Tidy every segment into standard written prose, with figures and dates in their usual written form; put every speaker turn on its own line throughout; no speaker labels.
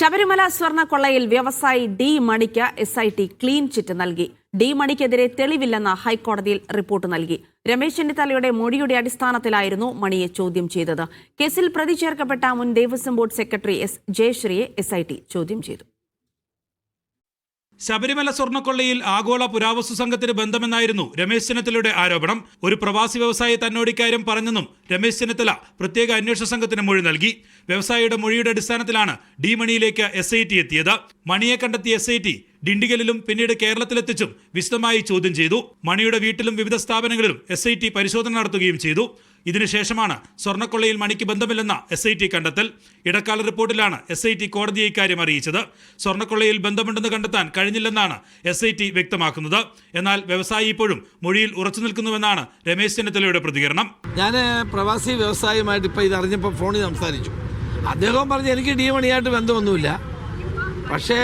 ശബരിമല സ്വർണ്ണക്കൊള്ളയിൽ വ്യവസായി ഡി മണിക്ക് SIT clean chit നൽകി. ഡി മണിക്കെതിരെ തെളിവില്ലെന്ന് ഹൈക്കോടതിയിൽ റിപ്പോർട്ട് നൽകി. രമേശ് ചെന്നിത്തലയുടെ മൊഴിയുടെ അടിസ്ഥാനത്തിലായിരുന്നു മണിയെ ചോദ്യം ചെയ്തത്. കേസിൽ പ്രതി ചേർക്കപ്പെട്ട മുൻ ദേവസ്വം ബോർഡ് സെക്രട്ടറി എസ് ജയശ്രീയെ എസ്ഐടി ചോദ്യം ചെയ്തു.
ശബരിമല സ്വർണ്ണക്കൊള്ളയിൽ ആഗോള പുരാവസ്തു സംഘത്തിന് ബന്ധമെന്നായിരുന്നു രമേശ് ചെന്നിത്തലയുടെ ആരോപണം. ഒരു പ്രവാസി വ്യവസായി തന്നോട് ഇക്കാര്യം പറഞ്ഞെന്നും രമേശ് ചെന്നിത്തല പ്രത്യേക അന്വേഷണ സംഘത്തിന് മൊഴി നൽകി. വ്യവസായിയുടെ മൊഴിയുടെ അടിസ്ഥാനത്തിലാണ് ഡി മണിയിലേക്ക് എസ്ഐടി എത്തിയത്. മണിയെ കണ്ടെത്തിയ എസ്ഐടി ഡിണ്ടിഗലിലും പിന്നീട് കേരളത്തിലെത്തിച്ചും വിശദമായി ചോദ്യം ചെയ്തു. മണിയുടെ വീട്ടിലും വിവിധ സ്ഥാപനങ്ങളിലും എസ്ഐടി പരിശോധന നടത്തുകയും ചെയ്തു. ഇതിനുശേഷമാണ് സ്വർണ്ണക്കൊള്ളയിൽ മണിക്ക് ബന്ധമില്ലെന്ന എസ്ഐടി കണ്ടെത്തൽ. ഇടക്കാല റിപ്പോർട്ടിലാണ് എസ്ഐടി കോടതിയെ ഇക്കാര്യം അറിയിച്ചത്. സ്വർണ്ണക്കൊള്ളയിൽ ബന്ധമുണ്ടെന്ന് കണ്ടെത്താൻ കഴിഞ്ഞില്ലെന്നാണ് എസ്ഐടി വ്യക്തമാക്കുന്നത്. എന്നാൽ വ്യവസായി ഇപ്പോഴും മൊഴിയിൽ ഉറച്ചു നിൽക്കുന്നുവെന്നാണ് രമേശ് ചെന്നിത്തലയുടെ പ്രതികരണം.
ഞാൻ പ്രവാസി വ്യവസായിയുമായിട്ട് ഇപ്പോൾ ഇതറിഞ്ഞപ്പോൾ ഫോണിൽ സംസാരിച്ചു. അദ്ദേഹം പറഞ്ഞ് എനിക്ക് ഡി മണിയായിട്ട് ബന്ധമൊന്നുമില്ല, പക്ഷേ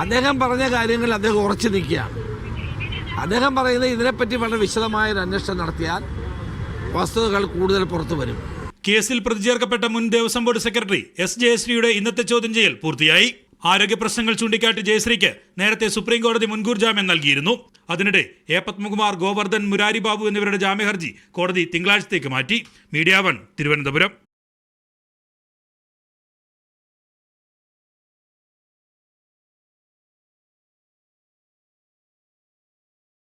അദ്ദേഹം പറഞ്ഞ കാര്യങ്ങൾ അദ്ദേഹം ഉറച്ചു നിൽക്കുകയാണ്. അദ്ദേഹം പറയുന്നത് ഇതിനെപ്പറ്റി വളരെ വിശദമായൊരു അന്വേഷണം നടത്തിയാൽ വസ്തുതകൾ കൂടുതൽ പുറത്തു വരും.
കേസിൽ പ്രതി ചേർക്കപ്പെട്ട മുൻ ദേവസ്വം ബോർഡ് സെക്രട്ടറി എസ് ജയശ്രീയുടെ ഇന്നത്തെ ചോദ്യം ചെയ്യൽ പൂർത്തിയായി. ആരോഗ്യ പ്രശ്നങ്ങൾ ചൂണ്ടിക്കാട്ടി ജയശ്രീക്ക് നേരത്തെ സുപ്രീം കോടതി മുൻകൂർ ജാമ്യം നൽകിയിരുന്നു. അതിനിടെ എ പത്മകുമാർ, ഗോവർദ്ധൻ, മുരാരി ബാബു എന്നിവരുടെ ജാമ്യ ഹർജി കോടതി തിങ്കളാഴ്ചത്തേക്ക് മാറ്റി. മീഡിയ 1 തിരുവനന്തപുരം.